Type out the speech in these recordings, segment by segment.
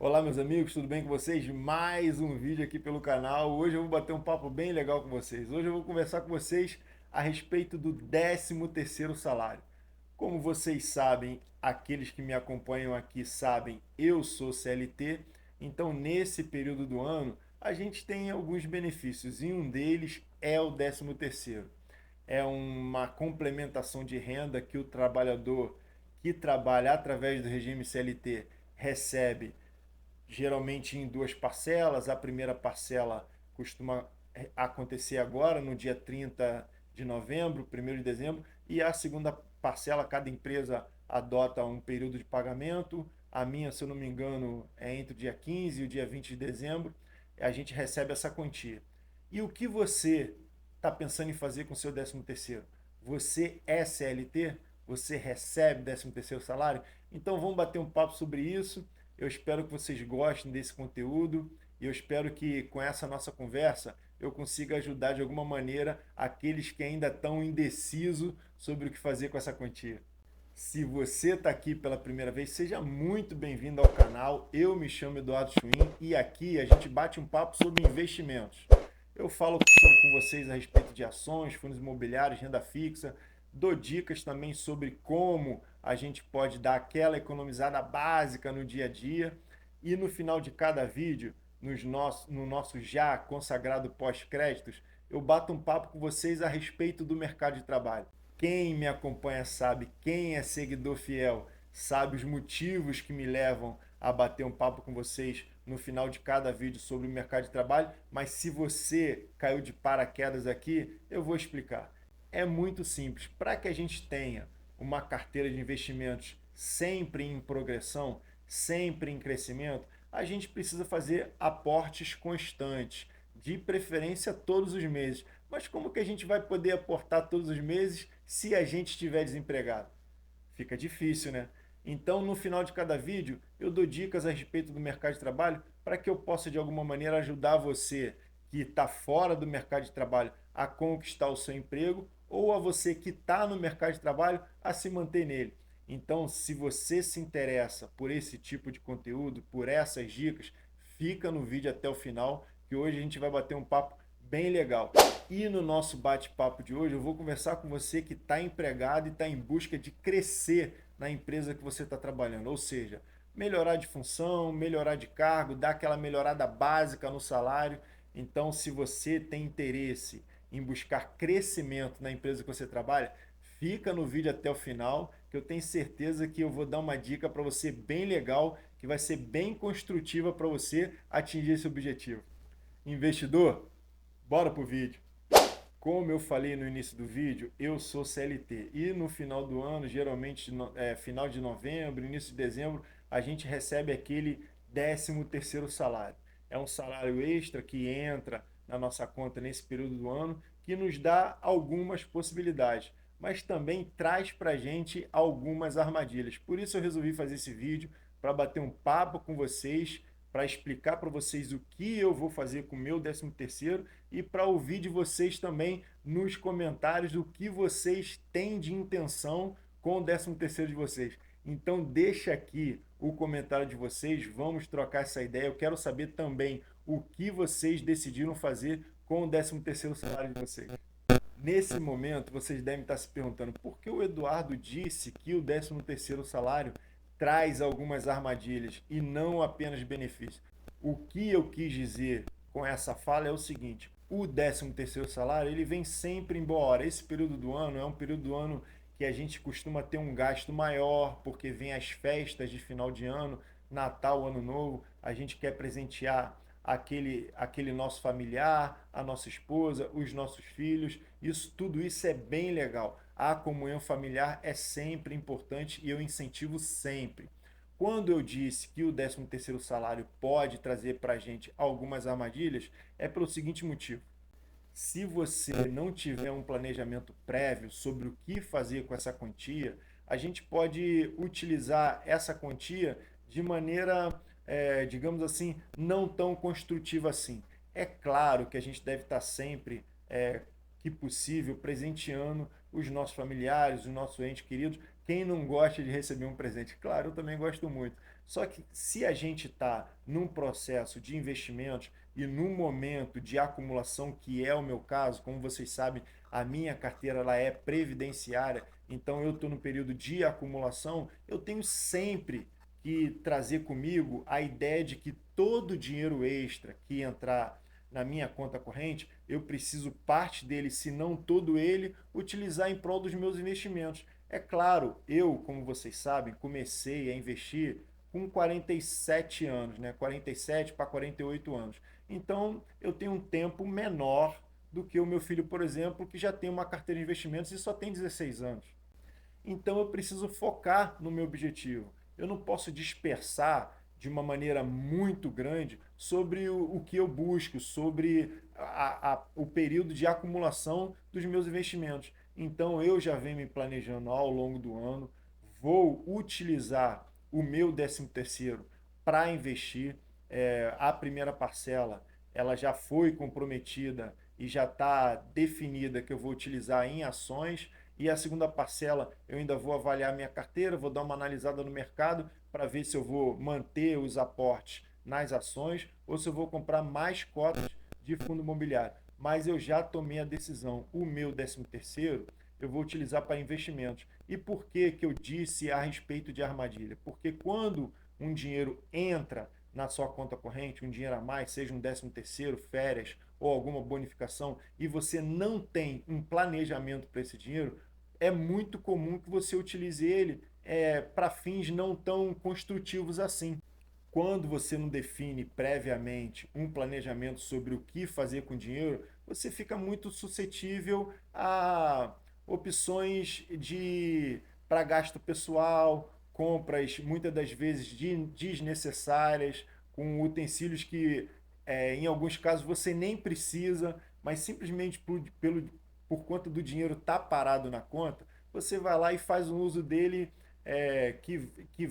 Olá, meus amigos, tudo bem com vocês? Mais um vídeo aqui pelo canal. Hoje eu vou bater um papo bem legal com vocês. Hoje eu vou conversar com vocês a respeito do 13º salário. Como vocês sabem, aqueles que me acompanham aqui sabem, eu sou CLT, então nesse período do ano a gente tem alguns benefícios e um deles é o 13º. É uma complementação de renda que o trabalhador que trabalha através do regime CLT recebe geralmente em duas parcelas. A primeira parcela costuma acontecer agora, no dia 30 de novembro, 1º de dezembro, e a segunda parcela, cada empresa adota um período de pagamento. A minha, se eu não me engano, é entre o dia 15 e o dia 20 de dezembro. A gente recebe essa quantia. E o que você está pensando em fazer com o seu 13º? Você é CLT? Você recebe 13º salário? Então vamos bater um papo sobre isso. Eu espero que vocês gostem desse conteúdo e eu espero que com essa nossa conversa eu consiga ajudar de alguma maneira aqueles que ainda estão indecisos sobre o que fazer com essa quantia. Se você está aqui pela primeira vez, seja muito bem-vindo ao canal. Eu me chamo Eduardo Schwinn e aqui a gente bate um papo sobre investimentos. Eu falo com vocês a respeito de ações, fundos imobiliários, renda fixa, dou dicas também sobre como a gente pode dar aquela economizada básica no dia a dia. E no final de cada vídeo, no nosso já consagrado pós-créditos, eu bato um papo com vocês a respeito do mercado de trabalho. Quem me acompanha sabe, quem é seguidor fiel sabe os motivos que me levam a bater um papo com vocês no final de cada vídeo sobre o mercado de trabalho, mas se você caiu de paraquedas aqui, eu vou explicar. É muito simples. Para que a gente tenha uma carteira de investimentos sempre em progressão, sempre em crescimento, a gente precisa fazer aportes constantes, de preferência todos os meses. Mas como que a gente vai poder aportar todos os meses se a gente estiver desempregado? Fica difícil, né? Então, no final de cada vídeo, eu dou dicas a respeito do mercado de trabalho para que eu possa, de alguma maneira, ajudar você que está fora do mercado de trabalho a conquistar o seu emprego ou a você que está no mercado de trabalho a se manter nele. Então, se você se interessa por esse tipo de conteúdo, por essas dicas, fica no vídeo até o final, que hoje a gente vai bater um papo bem legal. E no nosso bate-papo de hoje, eu vou conversar com você que está empregado e está em busca de crescer na empresa que você está trabalhando. Ou seja, melhorar de função, melhorar de cargo, dar aquela melhorada básica no salário. Então, se você tem interesse em buscar crescimento na empresa que você trabalha, fica no vídeo até o final, que eu tenho certeza que eu vou dar uma dica para você bem legal, que vai ser bem construtiva para você atingir esse objetivo. Investidor, bora pro vídeo. Como eu falei no início do vídeo, eu sou CLT e no final do ano, geralmente final de novembro, início de dezembro, a gente recebe aquele 13º salário. É um salário extra que entra na nossa conta nesse período do ano, que nos dá algumas possibilidades, mas também traz para a gente algumas armadilhas. Por isso eu resolvi fazer esse vídeo para bater um papo com vocês, para explicar para vocês o que eu vou fazer com o meu 13º e para ouvir de vocês também nos comentários o que vocês têm de intenção com o 13º de vocês. Então deixa aqui o comentário de vocês, vamos trocar essa ideia. Eu quero saber também o que vocês decidiram fazer com o 13º salário de vocês. Nesse momento, vocês devem estar se perguntando por que o Eduardo disse que o 13º salário traz algumas armadilhas e não apenas benefícios. O que eu quis dizer com essa fala é o seguinte: o 13º salário ele vem sempre em boa hora. Esse período do ano é um período do ano que a gente costuma ter um gasto maior, porque vem as festas de final de ano, Natal, Ano Novo, a gente quer presentear aquele nosso familiar, a nossa esposa, os nossos filhos. Tudo isso é bem legal. A comunhão familiar é sempre importante e eu incentivo sempre. Quando eu disse que o 13º salário pode trazer para a gente algumas armadilhas, é pelo seguinte motivo. Se você não tiver um planejamento prévio sobre o que fazer com essa quantia, a gente pode utilizar essa quantia de maneira, digamos assim, não tão construtiva assim. É claro que a gente deve estar sempre, que possível, presenteando os nossos familiares, os nossos entes queridos, Quem não gosta de receber um presente? Claro, eu também gosto muito. Só que se a gente está num processo de investimentos e num momento de acumulação, que é o meu caso, como vocês sabem, a minha carteira ela é previdenciária, então eu estou no período de acumulação, eu tenho sempre que trazer comigo a ideia de que todo o dinheiro extra que entrar na minha conta corrente, eu preciso parte dele, se não todo ele, utilizar em prol dos meus investimentos. É claro, eu, como vocês sabem, comecei a investir com 47 anos, né? 47 para 48 anos. Então, eu tenho um tempo menor do que o meu filho, por exemplo, que já tem uma carteira de investimentos e só tem 16 anos. Então eu preciso focar no meu objetivo. Eu não posso dispersar de uma maneira muito grande sobre o que eu busco, sobre o período de acumulação dos meus investimentos. Então eu já venho me planejando ao longo do ano, vou utilizar o meu 13º para investir. A primeira parcela ela já foi comprometida e já está definida que eu vou utilizar em ações. E a segunda parcela eu ainda vou avaliar minha carteira, vou dar uma analisada no mercado para ver se eu vou manter os aportes nas ações ou se eu vou comprar mais cotas de fundo imobiliário. Mas eu já tomei a decisão, o meu 13º eu vou utilizar para investimentos. E por que que eu disse a respeito de armadilha? Porque quando um dinheiro entra na sua conta corrente, um dinheiro a mais, seja um 13º, férias ou alguma bonificação, e você não tem um planejamento para esse dinheiro, é muito comum que você utilize ele para fins não tão construtivos assim. Quando você não define previamente um planejamento sobre o que fazer com o dinheiro, você fica muito suscetível a opções de para gasto pessoal, compras muitas das vezes desnecessárias, com utensílios que em alguns casos você nem precisa, mas simplesmente por conta do dinheiro estar parado na conta, você vai lá e faz um uso dele que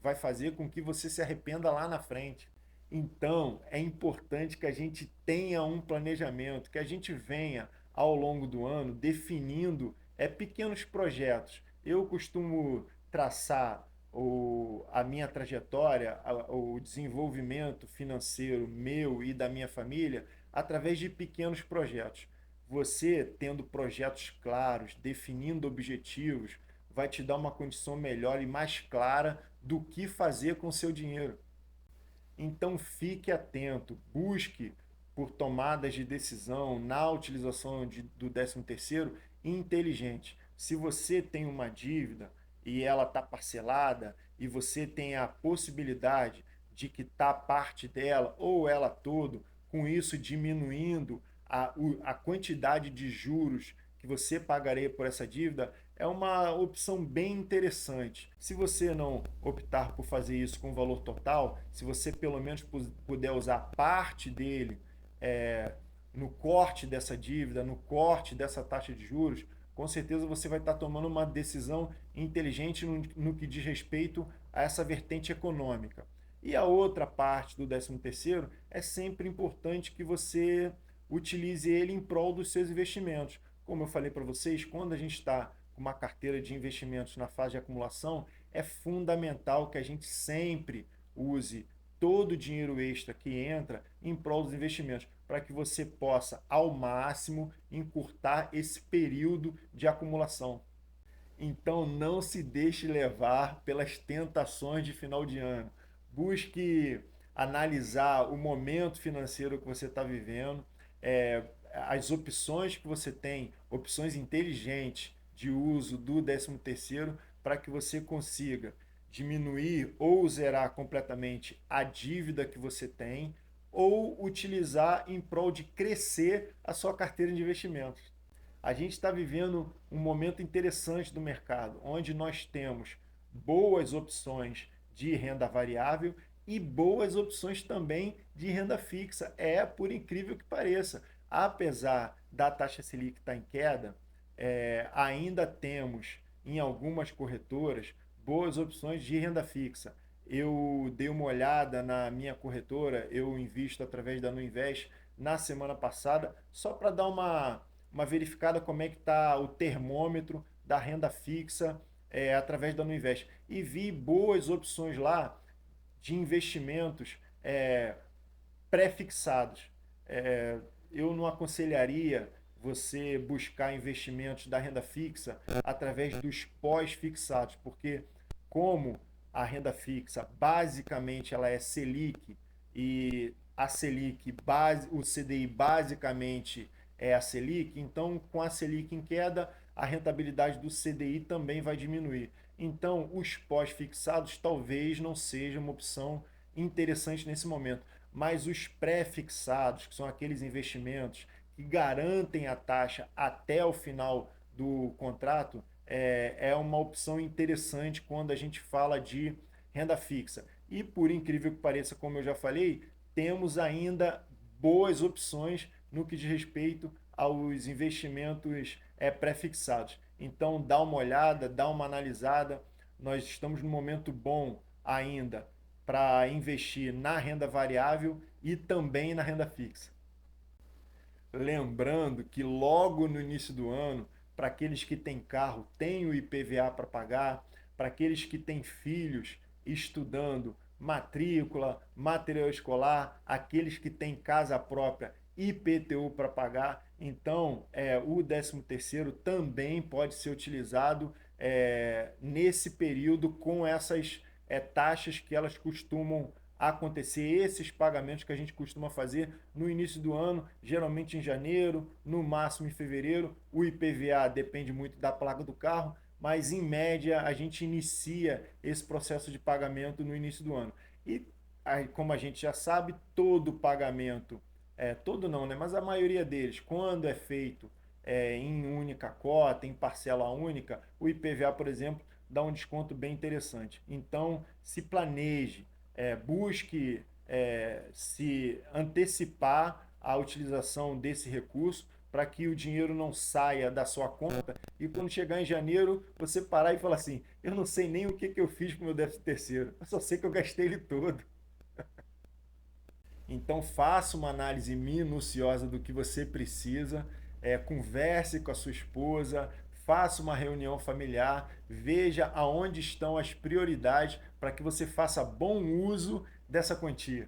vai fazer com que você se arrependa lá na frente. Então, é importante que a gente tenha um planejamento, que a gente venha ao longo do ano definindo pequenos projetos. Eu costumo traçar a minha trajetória, o desenvolvimento financeiro meu e da minha família através de pequenos projetos. Você tendo projetos claros, definindo objetivos, vai te dar uma condição melhor e mais clara do que fazer com o seu dinheiro. Então fique atento, busque por tomadas de decisão na utilização do 13º inteligente. Se você tem uma dívida e ela está parcelada e você tem a possibilidade de quitar parte dela ou ela todo, com isso diminuindo a quantidade de juros que você pagaria por essa dívida, é uma opção bem interessante. Se você não optar por fazer isso com o valor total, se você pelo menos puder usar parte dele é, no corte dessa dívida, no corte dessa taxa de juros, com certeza você vai estar tomando uma decisão inteligente no que diz respeito a essa vertente econômica. E a outra parte do 13º é sempre importante que você utilize ele em prol dos seus investimentos. Como eu falei para vocês, quando a gente está com uma carteira de investimentos na fase de acumulação, é fundamental que a gente sempre use todo o dinheiro extra que entra em prol dos investimentos, para que você possa, ao máximo, encurtar esse período de acumulação. Então não se deixe levar pelas tentações de final de ano. Busque analisar o momento financeiro que você está vivendo, é, as opções que você tem, opções inteligentes de uso do 13º, para que você consiga diminuir ou zerar completamente a dívida que você tem ou utilizar em prol de crescer a sua carteira de investimentos. A gente está vivendo um momento interessante do mercado, onde nós temos boas opções de renda variável e boas opções também de renda fixa. É por incrível que pareça, apesar da taxa Selic estar em queda, ainda temos em algumas corretoras boas opções de renda fixa. Eu dei uma olhada na minha corretora, eu invisto através da Nuinvest na semana passada, só para dar uma verificada como é que está o termômetro da renda fixa através da Nuinvest. E vi boas opções lá de investimentos pré-fixados. É, eu não aconselharia você buscar investimentos da renda fixa através dos pós-fixados, porque como a renda fixa basicamente ela é Selic e a Selic base, o CDI basicamente é a Selic, então com a Selic em queda, a rentabilidade do CDI também vai diminuir. Então, os pós-fixados talvez não seja uma opção interessante nesse momento, mas os pré-fixados, que são aqueles investimentos que garantem a taxa até o final do contrato, é uma opção interessante quando a gente fala de renda fixa. E por incrível que pareça, como eu já falei, temos ainda boas opções no que diz respeito aos investimentos pré-fixados. Então dá uma olhada, dá uma analisada. Nós estamos num momento bom ainda para investir na renda variável e também na renda fixa. Lembrando que logo no início do ano, para aqueles que têm carro, tem o IPVA para pagar, para aqueles que têm filhos estudando, matrícula, material escolar, aqueles que têm casa própria, IPTU para pagar. Então, o 13º também pode ser utilizado nesse período com essas taxas que elas costumam acontecer, esses pagamentos que a gente costuma fazer no início do ano, geralmente em janeiro, no máximo em fevereiro. O IPVA depende muito da placa do carro, mas em média a gente inicia esse processo de pagamento no início do ano. E aí, como a gente já sabe, todo pagamento, todo não, né? Mas a maioria deles, quando é feito em única cota, em parcela única, o IPVA, por exemplo, dá um desconto bem interessante. Então, se planeje, busque se antecipar a utilização desse recurso para que o dinheiro não saia da sua conta e quando chegar em janeiro você parar e falar assim, eu não sei nem o que eu fiz com o meu 13º, eu só sei que eu gastei ele todo. Então faça uma análise minuciosa do que você precisa, converse com a sua esposa, faça uma reunião familiar, veja aonde estão as prioridades para que você faça bom uso dessa quantia.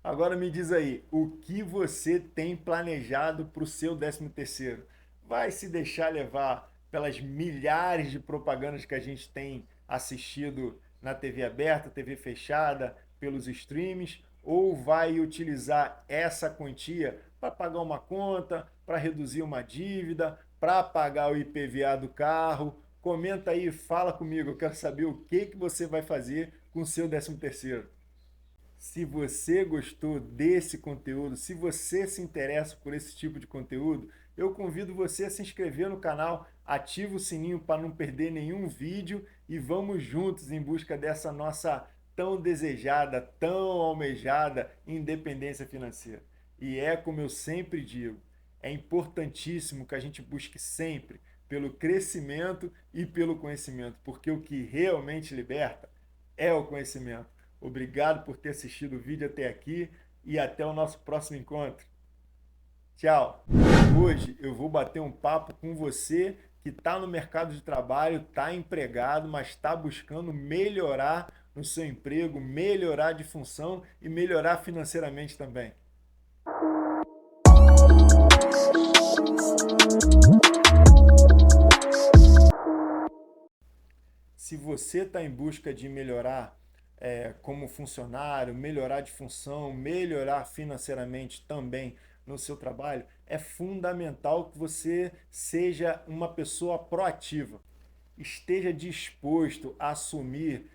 Agora me diz aí, o que você tem planejado para o seu 13º? Vai se deixar levar pelas milhares de propagandas que a gente tem assistido na TV aberta, TV fechada, pelos streams, ou vai utilizar essa quantia para pagar uma conta, para reduzir uma dívida, para pagar o IPVA do carro? Comenta aí, fala comigo, eu quero saber o que você vai fazer com o seu 13º. Se você gostou desse conteúdo, se você se interessa por esse tipo de conteúdo, eu convido você a se inscrever no canal, ativa o sininho para não perder nenhum vídeo e vamos juntos em busca dessa nossa tão desejada, tão almejada independência financeira. E é como eu sempre digo, é importantíssimo que a gente busque sempre pelo crescimento e pelo conhecimento, porque o que realmente liberta é o conhecimento. Obrigado por ter assistido o vídeo até aqui e até o nosso próximo encontro. Tchau! Hoje eu vou bater um papo com você que está no mercado de trabalho, está empregado, mas está buscando melhorar no seu emprego, melhorar de função e melhorar financeiramente também. Se você está em busca de melhorar como funcionário, melhorar de função, melhorar financeiramente também no seu trabalho, é fundamental que você seja uma pessoa proativa. Esteja disposto a assumir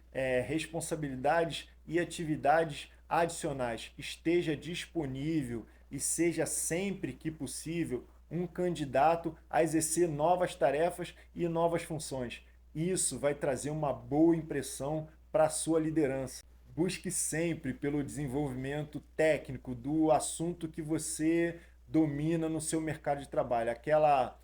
responsabilidades e atividades adicionais. Esteja disponível e seja sempre que possível um candidato a exercer novas tarefas e novas funções. Isso vai trazer uma boa impressão para a sua liderança. Busque sempre pelo desenvolvimento técnico do assunto que você domina no seu mercado de trabalho. Aquela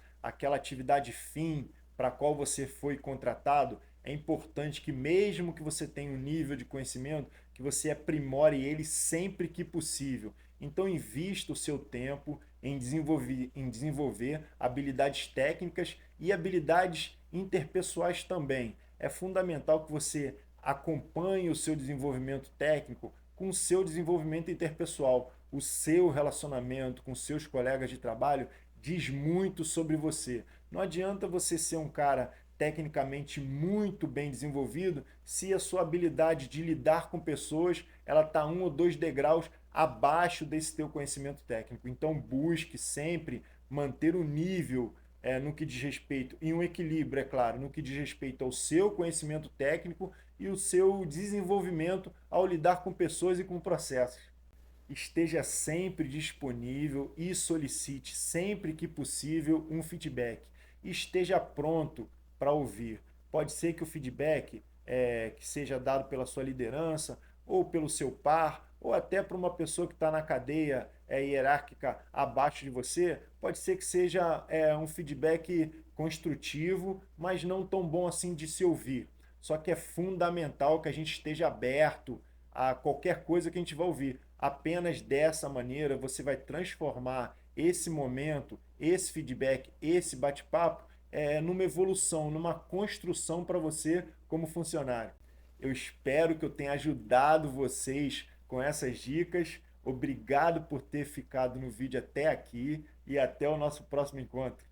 atividade fim para a qual você foi contratado, é importante que mesmo que você tenha um nível de conhecimento, que você aprimore ele sempre que possível. Então invista o seu tempo, em desenvolver habilidades técnicas e habilidades interpessoais também. É fundamental que você acompanhe o seu desenvolvimento técnico com o seu desenvolvimento interpessoal. O seu relacionamento com seus colegas de trabalho diz muito sobre você. Não adianta você ser um cara tecnicamente muito bem desenvolvido se a sua habilidade de lidar com pessoas ela está 1 ou 2 degraus abaixo desse teu conhecimento técnico. Então busque sempre manter o nível no que diz respeito, e um equilíbrio, é claro, no que diz respeito ao seu conhecimento técnico e o seu desenvolvimento ao lidar com pessoas e com processos. Esteja sempre disponível e solicite sempre que possível um feedback. Esteja pronto para ouvir. Pode ser que o feedback que seja dado pela sua liderança ou pelo seu par ou até para uma pessoa que está na cadeia hierárquica abaixo de você, pode ser que seja um feedback construtivo, mas não tão bom assim de se ouvir. Só que é fundamental que a gente esteja aberto a qualquer coisa que a gente vai ouvir. Apenas dessa maneira você vai transformar esse momento, esse feedback, esse bate-papo numa evolução, numa construção para você como funcionário. Eu espero que eu tenha ajudado vocês com essas dicas. Obrigado por ter ficado no vídeo até aqui e até o nosso próximo encontro.